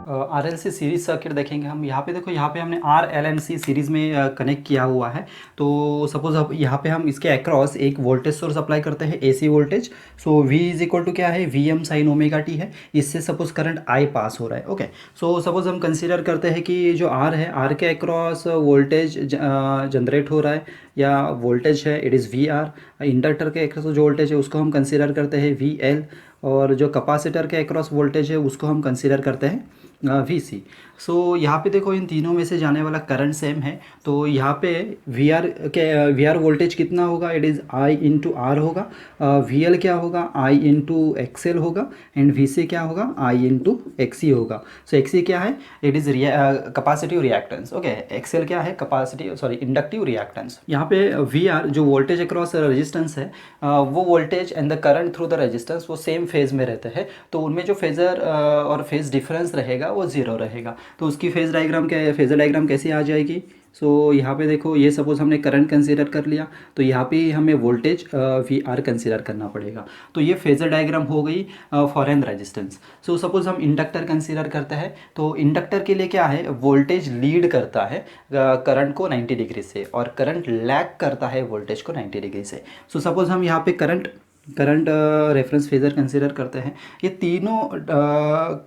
Are L C series circuit देखेंगे हम। यहाँ पे देखो, यहाँ पे हमने R L and C series में कनेक्ट किया हुआ है। तो सपोज अब यहाँ पे हम इसके अक्रॉस एक वोल्टेज सोर्स अप्लाई करते हैं, AC voltage. So V is equal to क्या है, V M sine omega T है। इससे सपोज करंट आई पास हो रहा है। ओके, सो सपोज हम कंसिडर करते हैं कि जो आर है, आर के अक्रॉस वोल्टेज जनरेट हो रहा है या वोल्टेज है, it is V R. Inductor के अक्रॉस जो वोल्टेज है उसको हम कंसिडर करते हैं वी एल, और जो कैपेसिटर के अक्रॉस वोल्टेज है उसको हम कंसिडर करते हैं वी सी। सो यहाँ पे देखो, इन तीनों में से जाने वाला करंट सेम है। तो यहाँ पे वी आर वोल्टेज कितना होगा, it is I into R होगा। वी एल क्या होगा, आई इंटू एक्स एल होगा। एंड वी सी क्या होगा, आई इंटू एक्स सी होगा। सो एक्स सी क्या है, it is capacitive reactance. Okay, x L क्या है, कैपेसिटिव सॉरी इंडक्टिव रिएक्टेंस। यहाँ पे वी आर जो वोल्टेज अक्रॉस रेजिस्टेंस है, वो voltage and the current through the resistance वो सेम फेज में रहते हैं। तो उनमें जो फेजर और फेज डिफरेंस रहेगा वो ज़ीरो रहेगा। तो उसकी फेजर डायग्राम कैसे आ जाएगी। सो यहाँ पे देखो, ये सपोज हमने करंट कंसीडर कर लिया, तो यहाँ पे हमें वोल्टेज वी आर कंसीडर करना पड़ेगा। तो ये फेजर डायग्राम हो गई for an resistance. So suppose हम इंडक्टर कंसीडर करते हैं, तो इंडक्टर के लिए क्या है, वोल्टेज लीड करता है करंट को 90 डिग्री से, और करंट लैग करता है वोल्टेज को 90 डिग्री से। सो सपोज हम यहाँ पे करंट रेफरेंस फेज़र कंसीडर करते हैं। ये तीनों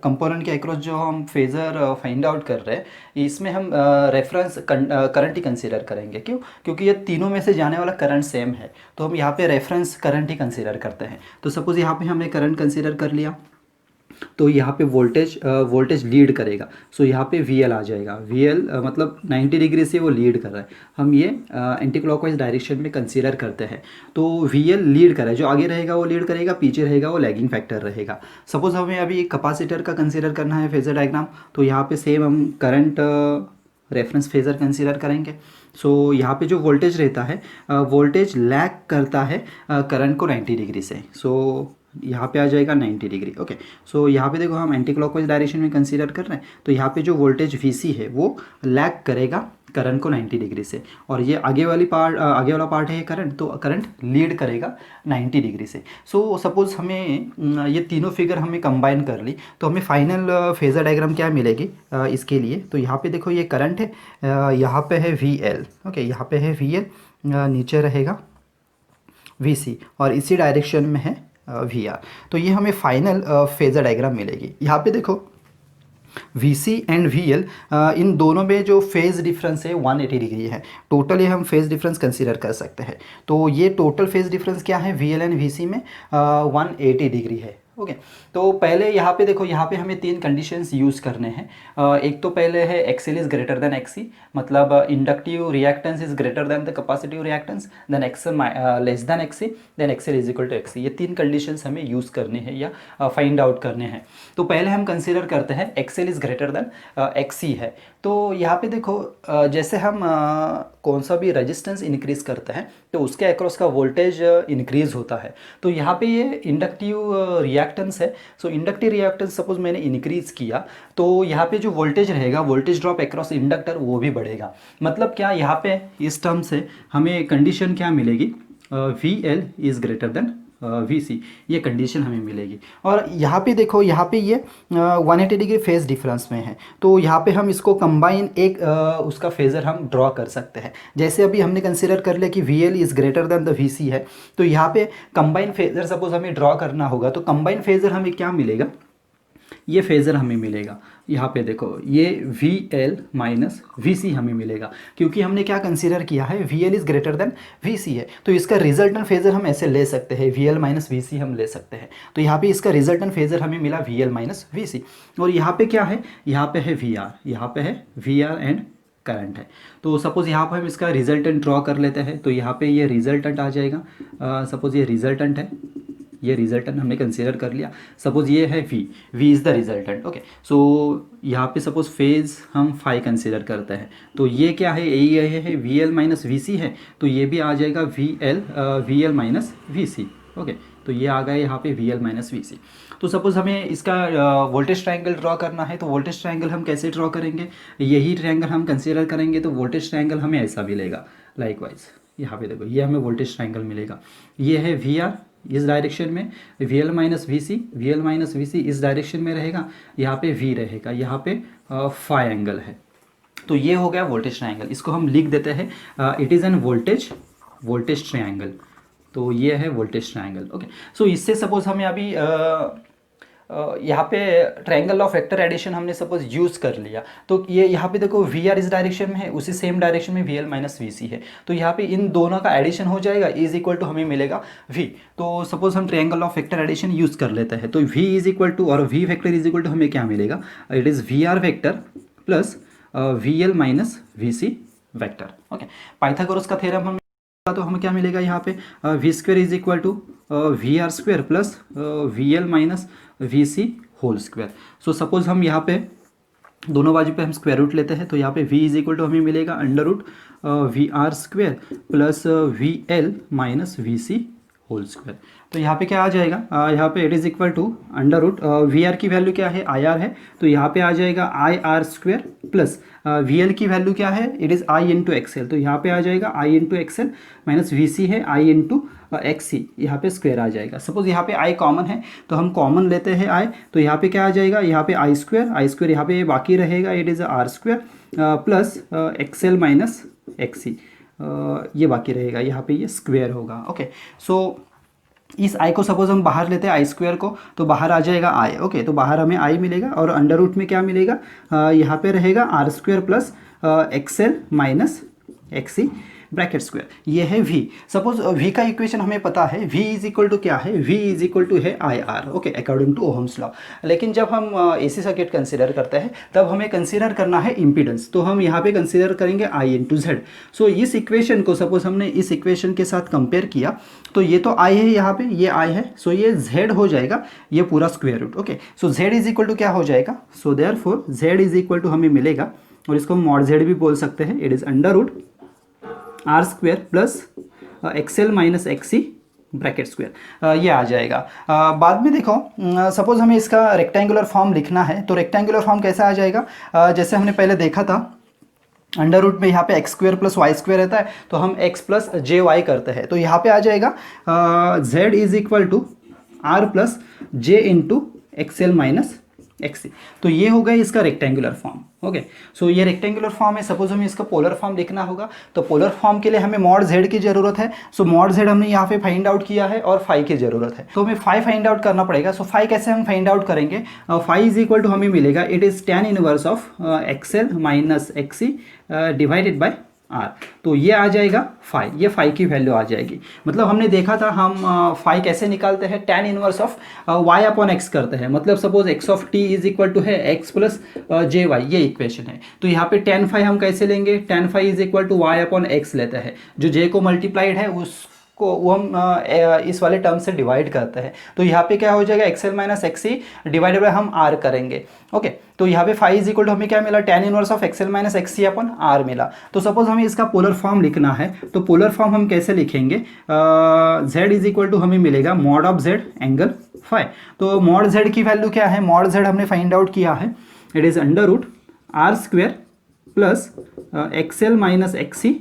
कंपोनेंट के अक्रॉस जो हम फेज़र फाइंड आउट कर रहे हैं, इसमें हम रेफरेंस करंट ही कंसीडर करेंगे। क्यों, क्योंकि ये तीनों में से जाने वाला करंट सेम है, तो हम यहाँ पे रेफरेंस करंट ही कंसीडर करते हैं। तो सपोज़ यहाँ पे हमने करंट कंसीडर कर लिया, तो यहाँ पे वोल्टेज लीड करेगा। सो यहाँ पे वी एल आ जाएगा। वी एल मतलब 90 डिग्री से वो लीड कर रहा है। हम ये एंटी क्लॉकवाइज डायरेक्शन में कंसीडर करते हैं। तो वी एल लीड कर रहा है, जो आगे रहेगा वो लीड करेगा, पीछे रहेगा वो लैगिंग फैक्टर रहेगा। सपोज हमें अभी एक कैपेसिटर का कंसीडर करना है फेजर डायग्राम, तो यहाँ पे सेम हम करंट रेफरेंस फेजर कंसीडर करेंगे। सो यहाँ पे जो वोल्टेज रहता है, वोल्टेज लैग करता है करंट को 90 डिग्री से। सो यहाँ पे आ जाएगा 90 डिग्री। ओके, सो यहाँ पे देखो, हम एंटी क्लॉकवाइज डायरेक्शन में कंसीडर कर रहे हैं, तो यहाँ पे जो वोल्टेज वीसी है वो लैग करेगा करंट को 90 डिग्री से, और ये आगे वाला पार्ट है करंट, तो करंट लीड करेगा 90 डिग्री से। सो सपोज हमें ये तीनों फिगर हमें कंबाइन कर ली, तो हमें फाइनल फेजर डायग्राम क्या मिलेगी इसके लिए। तो यहाँ पे देखो, ये करंट है, यहाँ पे है वी एल। ओके, यहाँ पे है वी एल, नीचे रहेगा वी सी, और इसी डायरेक्शन में है वी आर। तो ये हमें फाइनल फेजर डायग्राम मिलेगी। यहाँ पे देखो, V C and V L, इन दोनों में जो फेज़ डिफरेंस है 180 डिग्री है। टोटल ये हम फेज़ डिफरेंस कंसीडर कर सकते हैं। तो ये टोटल फेज़ डिफरेंस क्या है, वी एल एंड वी सी में 180 डिग्री है। ओके, तो पहले यहाँ पे देखो, यहाँ पे हमें तीन कंडीशंस यूज़ करने हैं। एक तो पहले है XL is greater than XC, मतलब inductive reactance is greater than the capacitive reactance, then XL less than XC, then XL is equal to XC. ये तीन कंडीशंस हमें यूज़ करने हैं या फाइंड आउट करने हैं। तो पहले हम कंसिडर करते हैं XL is greater than XC है। तो यहाँ पे देखो, जैसे हम कौन सा भी रेजिस्टेंस इंक्रीज़ करते हैं, तो उसके अक्रॉस का वोल्टेज इंक्रीज़ होता है। तो यहाँ पे ये इंडक्टिव रिएक्टेंस है। सो इंडक्टिव रिएक्टेंस सपोज मैंने इंक्रीज़ किया, तो यहाँ पे जो वोल्टेज रहेगा, वोल्टेज ड्रॉप अक्रॉस इंडक्टर, वो भी बढ़ेगा। मतलब क्या, यहाँ पे इस टर्म से हमें कंडीशन क्या मिलेगी, V L is greater than V C, ये कंडीशन हमें मिलेगी। और यहाँ पे देखो, यहाँ पे ये 180 डिग्री फेज डिफरेंस में है। तो यहाँ पे हम इसको कंबाइन एक उसका फेज़र हम ड्रॉ कर सकते हैं। जैसे अभी हमने कंसिडर कर लिया कि V L is greater than the V C है, तो यहाँ पे कंबाइन फेज़र सपोज हमें ड्रॉ करना होगा, तो कंबाइन फेज़र हमें क्या मिलेगा, ये फेज़र हमें मिलेगा। यहाँ पे देखो, ये V L minus V C हमें मिलेगा, क्योंकि हमने क्या कंसीडर किया है, V L is greater than V C है। तो इसका रिजल्टेंट फेज़र हम ऐसे ले सकते हैं, वी एल माइनस वी सी हम ले सकते हैं। तो यहाँ पे इसका रिजल्टेंट फेज़र हमें मिला वी एल माइनस वी सी। और यहाँ पे क्या है, यहाँ पे है वी आर, यहाँ पे है वी आर एंड करंट है। तो सपोज़ यहाँ पर हम इसका रिजल्टेंट ड्रॉ कर लेते हैं, तो यहाँ पे ये रिजल्टेंट आ जाएगा। सपोज़ ये रिजल्टेंट है, ये रिजल्टेंट हमने कंसीडर कर लिया। सपोज ये है V is the resultant. Okay, so यहाँ पे सपोज फेज़ हम फाई कंसीडर करते हैं, तो ये क्या है, ये है V L minus V C है, तो ये भी आ जाएगा V L minus V C. Okay, तो ये आ गया यहाँ पे V L minus V C. तो सपोज़ हमें इसका वोल्टेज ट्रायंगल ड्रॉ करना है, तो वोल्टेज ट्रायंगल हम कैसे ड्रॉ करेंगे, यही ट्रायंगल हम कंसीडर करेंगे, तो वोल्टेज ट्रायंगल हमें ऐसा मिलेगा। लाइकवाइज यहाँ पे देखो, ये हमें वोल्टेज ट्रायंगल मिलेगा। ये है वी आर, इस डायरेक्शन में, VL माइनस वी सी इस डायरेक्शन में रहेगा, यहाँ पे V रहेगा, यहाँ पे फाई एंगल है। तो ये हो गया वोल्टेज ट्रायंगल। इसको हम लिख देते हैं it is an voltage triangle. तो ये है वोल्टेज ट्रायंगल। ओके, सो इससे सपोज हमें अभी यहाँ पे ट्रायंगल ऑफ वेक्टर एडिशन हमने सपोज यूज़ कर लिया, तो ये यहाँ पे देखो वी आर इस डायरेक्शन में है, उसी सेम डायरेक्शन में we L minus V C है, तो यहाँ पे इन दोनों का एडिशन हो जाएगा, इज इक्वल टू हमें मिलेगा वी। तो सपोज हम triangle of vector addition use कर लेते हैं, तो वी इज इक्वल टू और V vector is equal to हमें क्या मिलेगा, it is V R vector plus V L minus V C vector. Okay, Pythagoras का थ्योरम हम तो हमें क्या मिलेगा यहाँ पे V square is equal to V R square plus V L minus V C whole square. So suppose हम यहाँ पे दोनों बाजू पे हम स्क्वायर रूट लेते हैं, तो यहाँ पे v इज इक्वल टू हमें मिलेगा under root V R square plus V L minus V C whole square. तो यहाँ पे क्या आ जाएगा, यहाँ पे it is equal to under root V R की वैल्यू क्या है, आई आर है, तो यहाँ पे आ जाएगा I R square plus V L की वैल्यू क्या है, it is I into XL, तो यहाँ पे आ जाएगा आई into XL minus V C है आई इंटू एक्स सी, यहाँ पे स्क्वायर आ जाएगा। सपोज यहाँ पे आई कॉमन है, तो हम कॉमन लेते हैं आई, तो यहाँ पे क्या आ जाएगा, यहाँ पे आई स्क्वायर यहाँ पे बाकी रहेगा, it is R square plus XL minus X C, ये बाकी रहेगा, यहाँ पे ये स्क्वायर होगा। ओके, सो इस आई को सपोज हम बाहर लेते हैं आई स्क्वायर को, तो बाहर आ जाएगा आई। ओके, तो बाहर हमें आई मिलेगा और अंडर रूट में क्या मिलेगा, यहाँ पे रहेगा R square plus XL minus X C bracket square, ये है v। सपोज v का इक्वेशन हमें पता है, v इज इक्वल टू क्या है, v इज इक्वल टू है I R. Okay, according to Ohm's law. लेकिन जब हम AC सर्किट कंसिडर करते हैं, तब हमें कंसिडर करना है इम्पीडेंस, तो हम यहाँ पे कंसिडर करेंगे i इंटू जेड। सो इस इक्वेशन को सपोज हमने इस इक्वेशन के साथ कंपेयर किया, तो ये तो i है, यहाँ पे ये i है, सो ये z हो जाएगा, ये पूरा square root. Okay, so z is equal to क्या हो जाएगा, so therefore z is equal to हमें मिलेगा, और इसको हम मॉड z भी बोल सकते हैं, it is under root R square plus XL minus X C bracket square, ये आ जाएगा। बाद में देखो सपोज हमें इसका रेक्टेंगुलर फॉर्म लिखना है, तो रेक्टेंगुलर फॉर्म कैसे आ जाएगा, जैसे हमने पहले देखा था अंडर रूट में यहाँ पे X square plus Y square रहता है, तो हम एक्स प्लस जे वाई करते हैं, तो यहाँ पे आ जाएगा Z is equal to R plus J into XL minus X C. तो ये हो गया इसका रेक्टेंगुलर फॉर्म। ओके, सो ये रेक्टेंगुलर फॉर्म है। सपोज हमें इसका पोलर फॉर्म लिखना होगा, तो पोलर फॉर्म के लिए हमें मॉड जेड की ज़रूरत है। सो मॉड जेड हमने यहाँ पे फाइंड आउट किया है और फाई की ज़रूरत है, तो हमें फाई फाइंड आउट करना पड़ेगा। सो फाई कैसे हम फाइंड आउट करेंगे, फाई इज इक्वल टू हमें मिलेगा, it is tan inverse of XL minus X C divided by R. तो ये आ जाएगा फाई, ये फाई की वैल्यू आ जाएगी। मतलब हमने देखा था हम फाई कैसे निकालते हैं, tan inverse of y upon x करते हैं। मतलब suppose x of t is equal to है x प्लस जे वाई, ये इक्वेशन है। तो यहाँ पे tan फाई हम कैसे लेंगे, tan phi is equal to y upon x लेते हैं, जो j को मल्टीप्लाइड है उसको वो हम इस वाले टर्म से डिवाइड करते हैं। तो यहाँ पे क्या हो जाएगा, XL minus X C divided by हम r करेंगे। ओके, तो यहाँ पे फाई इज इक्वल टू हमें क्या मिला, tan inverse of XL minus X C upon r मिला। तो सपोज हमें इसका पोलर फॉर्म लिखना है, तो पोलर फॉर्म हम कैसे लिखेंगे, z इज इक्वल टू हमें मिलेगा mod of z angle phi. तो मॉड z की वैल्यू क्या है, मॉड z हमने फाइंड आउट किया है, it is under root R square plus XL minus X C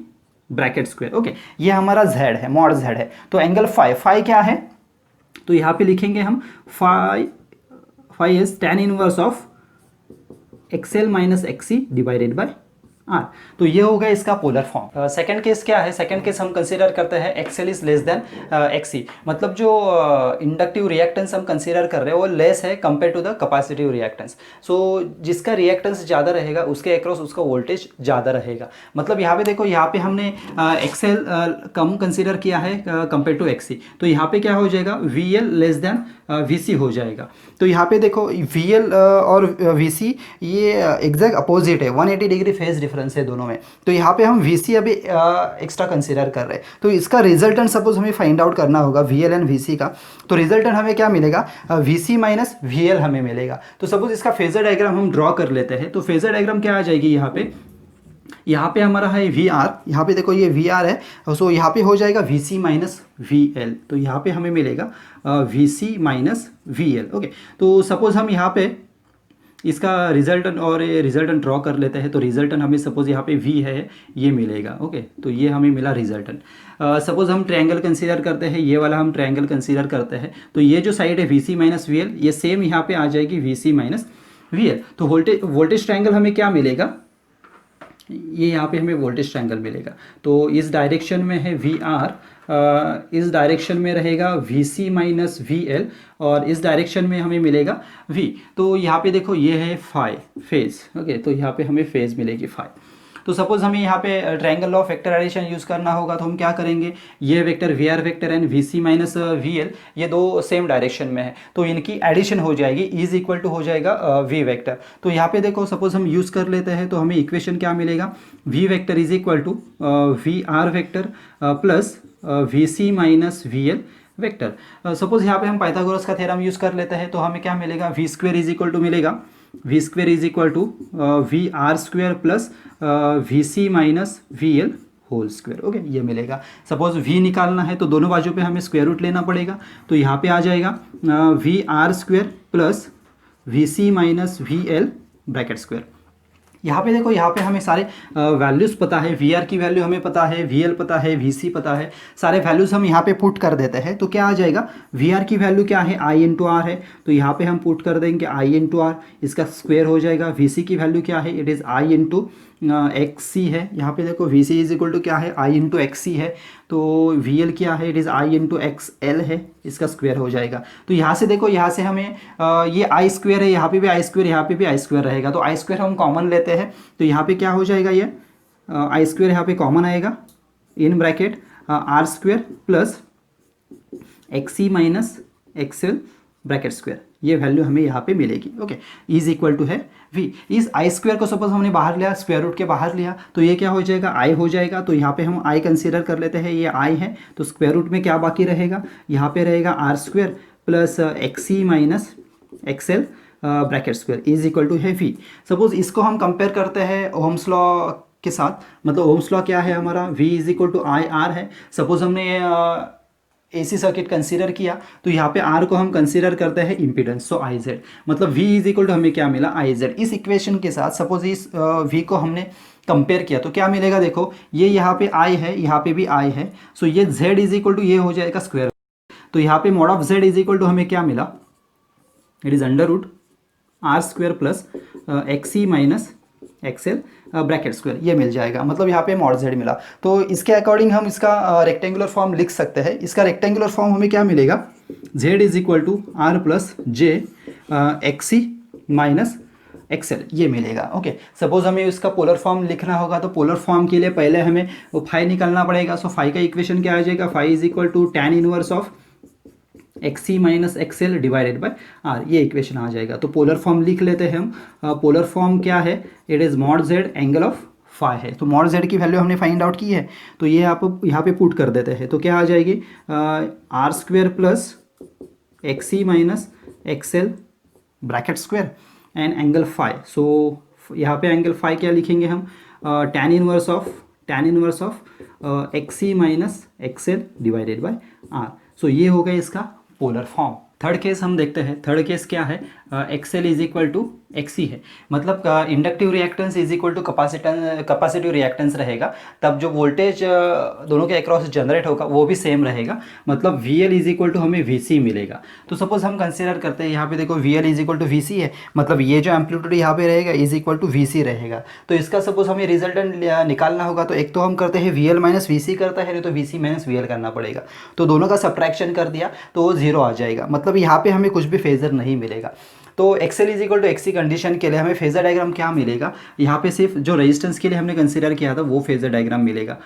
bracket square. Okay, ये हमारा z है, मॉड z है। तो एंगल फाई, फाई क्या है, तो यहाँ पे लिखेंगे हम phi is tan inverse of XL minus X C divided by R. तो ये हो गया इसका पोलर फॉर्म। सेकंड केस क्या है, सेकंड केस हम कंसीडर करते हैं एक्सएल इज लेस देन एक्ससी। मतलब जो इंडक्टिव रिएक्टेंस हम कंसीडर कर रहे हैं वो लेस है compare to the capacitive reactance. So जिसका रिएक्टेंस ज़्यादा रहेगा उसके अक्रॉस उसका वोल्टेज ज़्यादा रहेगा। मतलब यहाँ पे देखो, यहाँ पे हमने एक्सएल कम कंसीडर किया है कंपेयर टू एक्ससी, तो यहाँ पे क्या हो जाएगा, V L less than V हो जाएगा। तो यहाँ पे देखो वी एल और वी ये एग्जैक्ट अपोजिट है, 180 डिग्री फेज डिफरेंस है दोनों में। तो यहाँ पे हम वी अभी एक्स्ट्रा कंसीडर कर रहे हैं। तो इसका रिजल्टेंट सपोज हमें फाइंड आउट करना होगा वी एल एंड वी का, तो रिजल्टेंट हमें क्या मिलेगा, वी माइनस वी एल हमें मिलेगा। तो सपोज इसका फेजर डायग्राम हम ड्रॉ कर लेते हैं। तो फेजर डायग्राम क्या आ जाएगी, यहाँ पे हमारा है वी आर, यहाँ पे देखो ये वी आर है, सो यहाँ पे हो जाएगा V C minus V L. तो यहाँ पे हमें मिलेगा V C minus V L. Okay, तो सपोज हम यहाँ पे इसका रिजल्टेंट और रिजल्टेंट ड्रॉ कर लेते हैं। तो रिजल्टेंट हमें सपोज यहाँ पे v है, ये मिलेगा। ओके, तो ये हमें मिला रिजल्टेंट। सपोज हम ट्रायंगल कंसीडर करते हैं, ये वाला हम ट्रायंगल कंसीडर करते हैं, तो ये जो साइड है V C minus V L, ये सेम यहाँ पे आ जाएगी V C minus V L. तो वोल्टेज ट्रायंगल हमें क्या मिलेगा, ये यहाँ पे हमें वोल्टेज ट्रायंगल मिलेगा। तो इस डायरेक्शन में है वी आर, इस डायरेक्शन में रहेगा V C minus V L, और इस डायरेक्शन में हमें मिलेगा वी। तो यहाँ पे देखो ये है फाई फेज। ओके, तो यहाँ पे हमें फेज मिलेगी फाई। तो सपोज हमें यहाँ पे ट्रायंगल ऑफ वेक्टराइजेशन यूज़ करना होगा, तो हम क्या करेंगे, ये vector V R vector and V C minus V L, ये दो सेम डायरेक्शन में है, तो इनकी एडिशन हो जाएगी, इज इक्वल टू हो जाएगा वी वेक्टर। तो यहाँ पे देखो सपोज हम यूज़ कर लेते हैं, तो हमें इक्वेशन क्या मिलेगा, V vector is equal to V R vector plus V C minus V L vector. Suppose यहाँ पे हम पाइथागोरस का थ्योरम यूज़ कर लेते हैं, तो हमें क्या मिलेगा, V square is equal to मिलेगा, V square is equal to V R square plus V C minus V L whole square. Okay, ये मिलेगा। सपोज v निकालना है तो दोनों बाजू पे हमें स्क्वायर रूट लेना पड़ेगा, तो यहाँ पे आ जाएगा V R square plus V C minus V L bracket square. यहाँ पे देखो, यहाँ पे हमें सारे वैल्यूज़ पता है, वी आर की वैल्यू हमें पता है, वी एल पता है, वी सी पता है, सारे वैल्यूज़ हम यहाँ पे पुट कर देते हैं। तो क्या आ जाएगा, वी आर की वैल्यू क्या है, आई इंटू आर है, तो यहाँ पे हम पुट कर देंगे आई इंटू आर, इसका स्क्वायर हो जाएगा। वी सी की वैल्यू क्या है, it is I into X C है। यहाँ पे देखो V C is equal to क्या है, आई इंटू एक्स सी है, तो वी एल क्या है, it is I into X L है, इसका स्क्वायर हो जाएगा। तो यहाँ से देखो, यहाँ से हमें ये आई स्क्वायर है, यहाँ पे भी आई स्क्वायर, यहाँ पे भी आई स्क्वायर रहेगा, तो आई स्क्वायर हम कॉमन लेते हैं, तो यहाँ पे क्या हो जाएगा, ये आई स्क्वायर यहाँ पे कॉमन आएगा, in bracket R square plus X C minus X L bracket square, ये वैल्यू हमें यहाँ पे मिलेगी। ओके, इज इक्वल टू है v। इस आई स्क्वायर को सपोज हमने बाहर लिया, स्क्वायर रूट के बाहर लिया, तो ये क्या हो जाएगा, आई हो जाएगा। तो यहाँ पे हम आई कंसीडर कर लेते हैं, ये आई है, तो स्क्वायर रूट में क्या बाकी रहेगा, यहाँ पे रहेगा R square plus X C minus X L bracket square is equal to है v। सपोज इसको हम कंपेयर करते हैं ओम्स लॉ के साथ, मतलब ओम्स लॉ क्या है हमारा, v is equal to I R है। सपोज हमने एसी सर्किट कंसीडर किया, तो यहाँ पे आर को हम कंसीडर करते हैं इम्पीडेंस, सो आई जेड, मतलब v इज इक्वल टू हमें क्या मिला, आई जेड। इस इक्वेशन के साथ सपोज इस v को हमने कंपेयर किया, तो क्या मिलेगा, देखो ये यहाँ पे i है, यहाँ पे भी i है, सो ये z इज इक्वल टू ये हो जाएगा स्क्वायर। तो यहाँ पे mod of z is equal to हमें क्या मिला, it is under root R square plus X C minus XL bracket square, ये मिल जाएगा, मतलब यहाँ पे मॉड जेड मिला। तो इसके अकॉर्डिंग हम इसका रेक्टेंगुलर फॉर्म लिख सकते हैं। इसका रेक्टेंगुलर फॉर्म हमें क्या मिलेगा, Z is equal to R plus J X C minus XL, ये मिलेगा। ओके, सपोज हमें इसका पोलर फॉर्म लिखना होगा, तो पोलर फॉर्म के लिए पहले हमें फाई निकालना पड़ेगा। सो फाई का इक्वेशन क्या आ जाएगा, phi is equal to tan inverse of X C minus XL divided by R, ये इक्वेशन आ जाएगा। तो पोलर फॉर्म लिख लेते हैं हम। पोलर फॉर्म क्या है, it is mod Z angle of phi है। तो मॉड जेड की वैल्यू हमने फाइंड आउट की है, तो ये आप यहाँ पे पुट कर देते हैं, तो क्या आ जाएगी, R square plus X C minus XL bracket square and angle phi. So यहाँ पे एंगल फाई क्या लिखेंगे हम, tan inverse of X C minus XL divided by R. So ये हो गया इसका पोलर फॉर्म। थर्ड केस हम देखते हैं। थर्ड केस क्या है, XL is equal to XC है, मतलब inductive reactance is equal to capacitive reactance रहेगा, तब जो वोल्टेज दोनों के अक्रॉस जनरेट होगा वो भी सेम रहेगा, मतलब V L is equal to हमें वी सी मिलेगा। तो सपोज हम कंसिडर करते हैं, यहाँ पे देखो V L is equal to V C है, मतलब ये जो एम्पलीट्यूड यहाँ पे रहेगा is equal to V C रहेगा। तो इसका सपोज हमें रिजल्टेंट निकालना होगा, तो एक तो हम करते हैं V L minus V C करता है, नहीं तो V C minus V L करना पड़ेगा। तो दोनों का सब्ट्रैक्शन कर दिया तो वो जीरो आ जाएगा, मतलब यहाँ पे हमें कुछ भी फेजर नहीं मिलेगा। तो XL is equal to XC condition के लिए हमें फेजर डायग्राम क्या मिलेगा, यहाँ पे सिर्फ जो रेजिस्टेंस के लिए हमने कंसीडर किया था वो फेजर डायग्राम मिलेगा।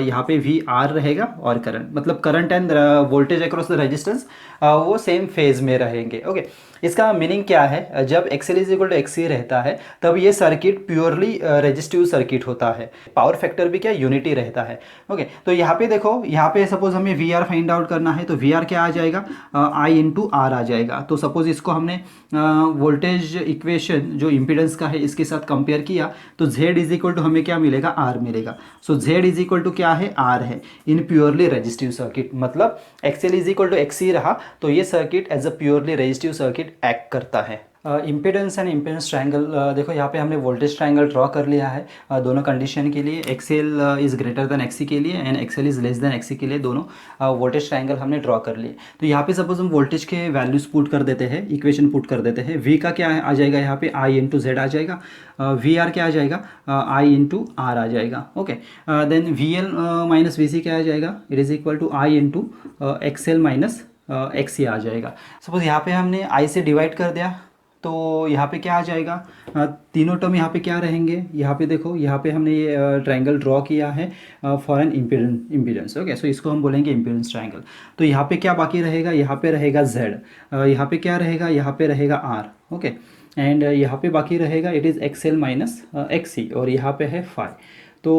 यहाँ पे वी आर रहेगा और करंट, मतलब current and voltage across the resistance वो सेम फेज में रहेंगे। ओके, इसका मीनिंग क्या है, जब XL is equal to XC रहता है तब ये सर्किट प्योरली रेजिस्टिव सर्किट होता है, पावर फैक्टर भी क्या यूनिटी रहता है। ओके, तो यहाँ पे देखो, यहाँ पे सपोज हमें वी आर फाइंड आउट करना है, तो वी आर क्या आ जाएगा, आई इंटू आर आ जाएगा। तो सपोज इसको हमने वोल्टेज इक्वेशन जो इम्पीडेंस का है इसके साथ कंपेयर किया, तो Z इज इक्वल टू हमें क्या मिलेगा, R मिलेगा। So Z is equal to क्या है, R है इन प्योरली रेजिस्टिव सर्किट, मतलब XL is equal to XC रहा तो ये circuit as a purely resistive circuit act करता है। इम्पीडेंस एंड इम्पीडेंस ट्रायंगल, देखो यहाँ पे हमने वोल्टेज ट्रायंगल ड्रॉ कर लिया है दोनों कंडीशन के लिए, XL is greater than XC के लिए and XL is less than XC के लिए, दोनों वोल्टेज ट्रायंगल हमने ड्रॉ कर लिए। तो यहाँ पे सपोज हम वोल्टेज के वैल्यूज़ पुट कर देते हैं, इक्वेशन पुट कर देते हैं। वी का क्या आ जाएगा यहाँ पे, आई इंटू जेड आ जाएगा। वी आर क्या आ जाएगा, आई इंटू आर आ जाएगा। Okay, then V L minus V C क्या आ जाएगा, it is equal to I into X L minus X C आ जाएगा। सपोज यहाँ पे हमने आई से डिवाइड कर दिया तो यहाँ पे क्या आ जाएगा, तीनों टर्म यहाँ पे क्या रहेंगे, यहाँ पे देखो यहाँ पे हमने ये ट्रायंगल ड्रॉ किया है फॉर एन इम्पीडेंस। ओके, सो इसको हम बोलेंगे इम्पीडेंस ट्रायंगल। तो यहाँ पे क्या बाकी रहेगा, यहाँ पे रहेगा जेड, यहाँ पे क्या रहेगा, यहाँ पे रहेगा आर। ओके, एंड यहाँ पे बाकी रहेगा it is X L minus X C, और यहाँ पे है फाई। तो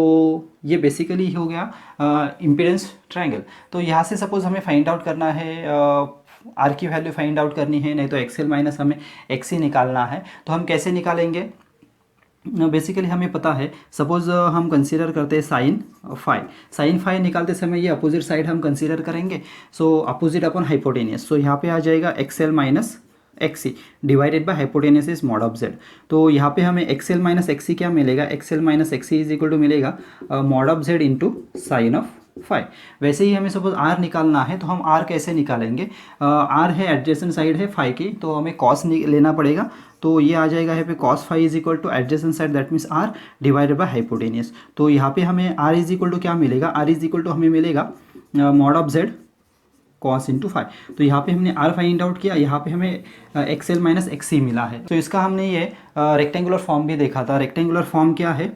ये बेसिकली हो गया इम्पीडेंस ट्रायंगल। तो यहाँ से सपोज हमें फाइंड आउट करना है, आर की वैल्यू फाइंड आउट करनी है, नहीं तो एक्सएल माइनस हमें एक्सी निकालना है। तो हम कैसे निकालेंगे, बेसिकली हमें पता है, सपोज हम कंसीडर करते हैं साइन फाई निकालते समय ये अपोजिट साइड हम कंसीडर करेंगे। So opposite upon hypotenuse, so यहाँ पे आ जाएगा XL minus XC divided by hypotenuse is mod of Z. तो यहाँ पे हमें एक्सएल माइनस एक्सी क्या मिलेगा, XL minus XC is equal to मिलेगा mod of Z into sine of phi. वैसे ही हमें सपोज आर निकालना है, तो हम आर कैसे निकालेंगे, आर है एडजेसेंट साइड है फाई की, तो हमें कॉस लेना पड़ेगा। तो ये आ जाएगा यहाँ पे cos phi is equal to adjacent side that means R divided by hypotenuse. तो यहाँ पे हमें आर इज इक्वल टू क्या मिलेगा, आर इज इक्वल टू हमें मिलेगा mod of Z cos into phi. तो यहाँ पे हमने आर फाइंड आउट किया, यहाँ पे हमें एक्सएल माइनस एक्सी मिला है। तो इसका हमने ये रेक्टेंगुलर फॉर्म भी देखा था। रेक्टेंगुलर फॉर्म क्या है,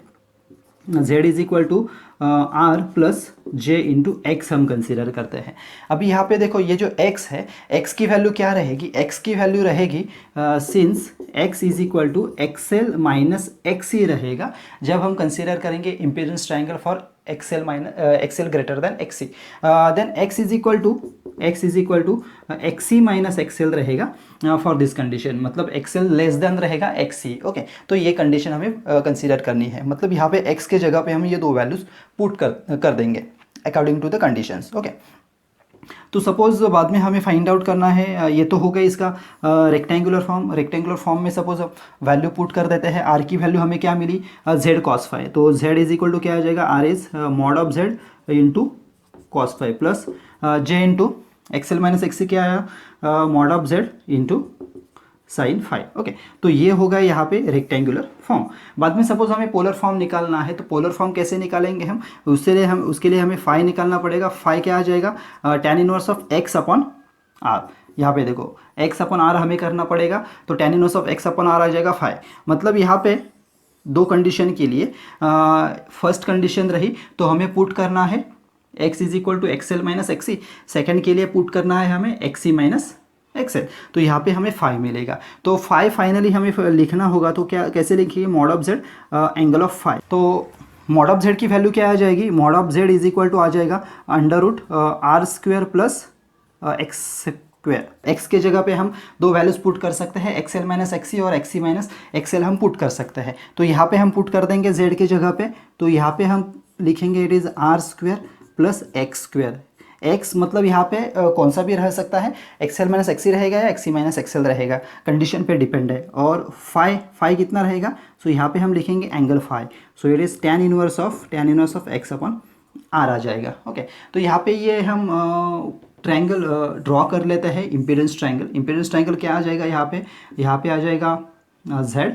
z is equal to R plus J into X हम कंसिडर करते हैं। अभी यहाँ पे देखो ये जो x है, x की वैल्यू क्या रहेगी, x की वैल्यू रहेगी since x is equal to XL minus XC रहेगा जब हम कंसिडर करेंगे impedance triangle for XL minus XL greater than XC. Then x is equal to XC minus XL रहेगा फॉर दिस कंडीशन, मतलब XL less than रहेगा XC. Okay, तो ये condition हमें कंसीडर करनी है, मतलब यहाँ पे x के जगह पे हम ये दो वैल्यूज पुट कर देंगे according to the conditions. Okay, तो सपोज बाद में हमें फाइंड आउट करना है, ये तो हो गया इसका रेक्टेंगुलर फॉर्म में सपोज वैल्यू पुट कर देते हैं। आर की वैल्यू हमें क्या मिली, जेड कॉस फाई, तो जेड इज इक्वल टू क्या आ जाएगा, R is mod of Z into cos phi plus J into XL minus XC क्या आया, mod of Z into sine phi. Okay, तो ये होगा यहाँ पे रेक्टेंगुलर फॉर्म। बाद में सपोज हमें पोलर फॉर्म निकालना है, तो पोलर फॉर्म कैसे निकालेंगे हम, उसके लिए हमें फाई निकालना पड़ेगा। फाई क्या आ जाएगा, tan inverse of X upon R. यहाँ पे देखो एक्स अपॉन आर हमें करना पड़ेगा, तो tan inverse of X upon R आ जाएगा फाई। मतलब यहाँ पे दो कंडीशन के लिए फर्स्ट कंडीशन रही तो हमें पुट करना है x is equal to XL minus XC, second के लिए पुट करना है हमें एक्सी माइनस एक्सएल, तो यहाँ पे हमें फाई मिलेगा। तो फाई फाइनली हमें लिखना होगा, तो क्या कैसे लिखिए, mod of Z angle of phi. तो मॉड ऑफ जेड की वैल्यू क्या आ जाएगी, mod of Z is equal to आ जाएगा under root R square plus X square. X के जगह पे हम दो वैल्यूज पुट कर सकते हैं, एक्सएल माइनस एक्सी और एक्सी माइनस एक्सएल हम पुट कर सकते हैं। तो यहाँ पे हम पुट कर देंगे जेड के जगह पे, तो यहाँ पे हम लिखेंगे it is R square plus X square. X मतलब यहाँ पे कौन सा भी रह सकता है, एक्सएल माइनस एक्सी रहेगा या एक्सी माइनस एक्सएल रहेगा, कंडीशन पे डिपेंड है। और फाई कितना रहेगा, सो यहाँ पे हम लिखेंगे angle phi, so it is tan inverse of X upon R आ जाएगा। ओके, तो यहाँ पे ये हम ट्रायंगल ड्रॉ कर लेते हैं इम्पीडेंस ट्रायंगल क्या आ जाएगा, यहाँ पे आ जाएगा z,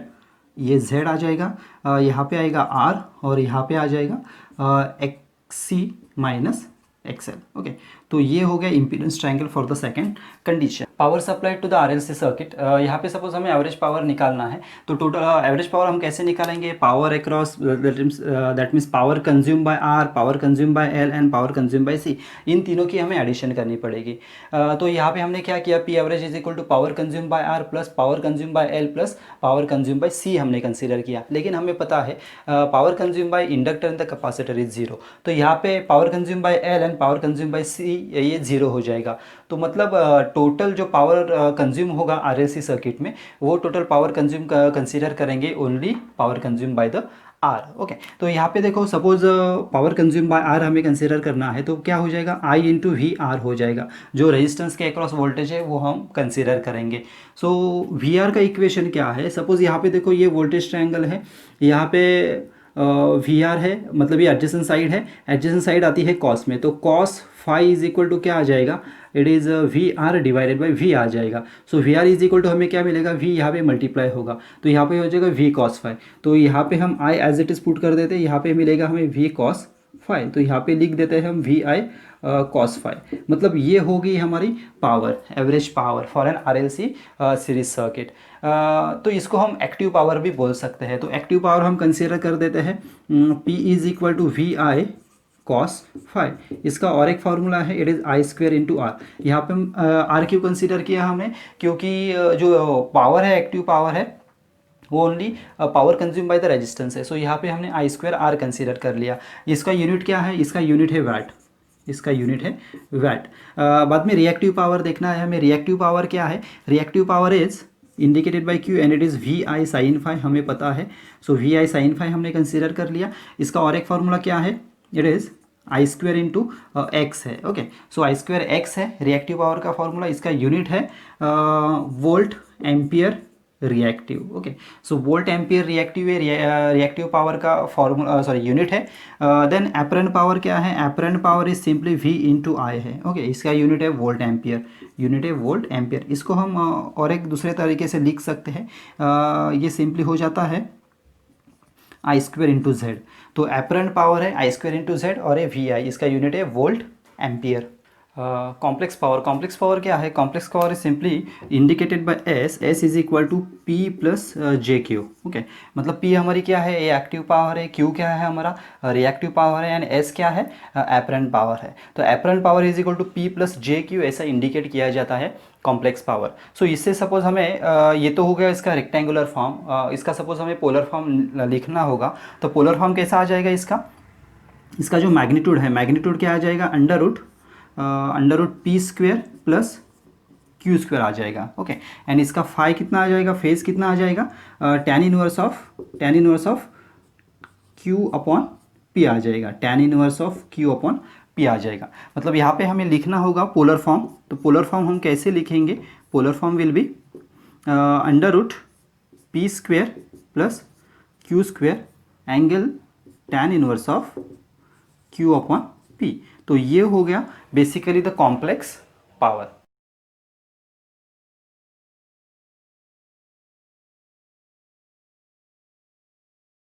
ये z आ जाएगा, यहाँ पे आएगा r और यहाँ पे आ जाएगा एक्सी माइनस एक्सएल। ओके, तो ये हो गया impedance triangle for the second condition. Power supply to the RLC circuit, यहाँ पे सपोज हमें एवरेज पावर निकालना है, तो टोटल एवरेज पावर हम कैसे निकालेंगे, power across that means power consume by R, power consume by L and power consume by C, इन तीनों की हमें एडिशन करनी पड़ेगी। तो यहाँ पे हमने क्या किया, P average is equal to power consume by R plus power consume by L plus power consume by C हमने कंसिडर किया। लेकिन हमें पता है power consume by inductor and the capacitor is zero, तो यहाँ पे power consume by L and power consume by C ये जीरो हो जाएगा। तो मतलब टोटल जो पावर कंज्यूम होगा आरएलसी सर्किट में, वो टोटल पावर कंज्यूम कंसीडर करेंगे only power consume by the R. Okay, तो यहाँ पे देखो suppose power consume by R हमें कंसिडर करना है, तो क्या हो जाएगा, आई इंटू वी आर हो जाएगा। जो रेजिस्टेंस के अक्रॉस वोल्टेज है वो हम कंसिडर करेंगे। सो वी आर का इक्वेशन क्या है, सपोज यहाँ पे देखो ये वोल्टेज ट्रायंगल है, यहाँ पे वी आर है, मतलब ये एडजेसेंट साइड है, एडजेसेंट साइड आती है कॉस में, तो cos phi is equal to क्या आ जाएगा, it is V R divided by V आ जाएगा। So V R is equal to हमें क्या मिलेगा, वी यहाँ पे मल्टीप्लाई होगा, तो यहाँ पे हो जाएगा वी कॉस फाई। तो यहाँ पे हम I as it is put कर देते हैं, यहाँ पे मिलेगा हमें वी कॉस फाई, तो यहाँ पे लिख देते हैं हम वी आई कॉस फाई। मतलब ये होगी हमारी power, average power for an R L C series circuit. तो इसको हम एक्टिव पावर भी बोल सकते हैं। तो एक्टिव पावर हम कंसिडर कर देते हैं P is equal to V I cos phi. इसका और एक फार्मूला है, it is I square into R. यहाँ पे हम आर क्यों कंसिडर किया हमने, क्योंकि जो पावर है, एक्टिव पावर है, वो only power consume by the resistance है। सो यहाँ पे हमने आई स्क्वेयर आर कंसिडर कर लिया। इसका यूनिट क्या है, इसका यूनिट है वैट, इसका यूनिट है वैट। बाद में रिएक्टिव पावर देखना है हमें। रिएक्टिव पावर क्या है, reactive power is indicated by Q and it is V I sine phi, हमें पता है। So V I sine phi हमने कंसिडर कर लिया। इसका और एक फार्मूला क्या है, it is I square into X है। Okay, so I square X है रिएक्टिव पावर का फॉर्मूला। इसका यूनिट है volt ampere reactive. Okay, so volt ampere reactive reactive power का फॉर्मूला, सॉरी यूनिट है। देन एपरेंट पावर क्या है, apparent power is simply V into I है। Okay, इसका यूनिट है वोल्ट एम्पियर, यूनिट है वोल्ट एम्पियर। इसको हम और एक दूसरे तरीके से लिख सकते हैं, ये सिंपली हो जाता है आई स्क्वेयर इंटू जेड। तो एपरेंट पावर है आई स्क्वेयर इंटू जेड और ये वी आई, इसका यूनिट है volt ampere. Complex power, complex power क्या है, complex power is simply indicated by S, S is equal to P plus J Q. Okay, मतलब P हमारी क्या है, ये एक्टिव पावर है, क्यू क्या है हमारा रिएक्टिव पावर है, एंड एस क्या है, एपरेंट पावर है। तो apparent power is equal to P plus J Q, ऐसा इंडिकेट किया जाता है कॉम्प्लेक्स पावर। सो इससे सपोज हमें ये तो हो गया इसका रेक्टेंगुलर फॉर्म, इसका सपोज हमें पोलर फॉर्म लिखना होगा, तो पोलर फॉर्म कैसा आ जाएगा इसका, इसका जो मैग्नीट्यूड है, मैग्नीट्यूड क्या आ जाएगा, under root P square plus Q square आ जाएगा। ओके, एंड इसका फाई कितना आ जाएगा, फेज कितना आ जाएगा, tan inverse of Q upon P आ जाएगा, tan inverse of Q upon P आ जाएगा। मतलब यहाँ पे हमें लिखना होगा पोलर फॉर्म। तो पोलर फॉर्म हम कैसे लिखेंगे, polar form will be under root P square plus Q square angle tan inverse of Q upon P. तो ये हो गया बेसिकली द कॉम्प्लेक्स पावर।